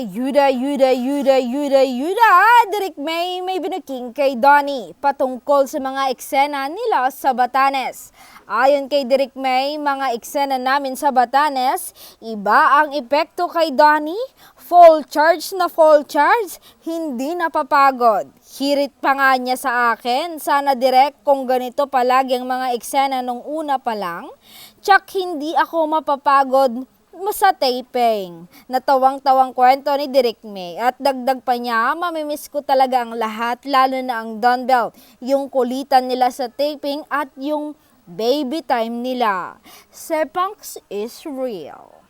Yuda, Direk may binuking kay Donnie patungkol sa mga eksena nila sa Batanes. Ayon kay Direk May, mga eksena namin sa Batanes, iba ang epekto kay Donnie, full charge, hindi napapagod. Hirit pa nga niya sa akin, sana Direk kung ganito palagi ang mga eksena nung una pa lang, tsak hindi ako mapapagod sa taping. Natawang-tawang kwento ni Direk May at dagdag pa niya, mamimiss ko talaga ang lahat, lalo na ang dumbbell, yung kulitan nila sa taping at yung baby time nila. Sepangs is real.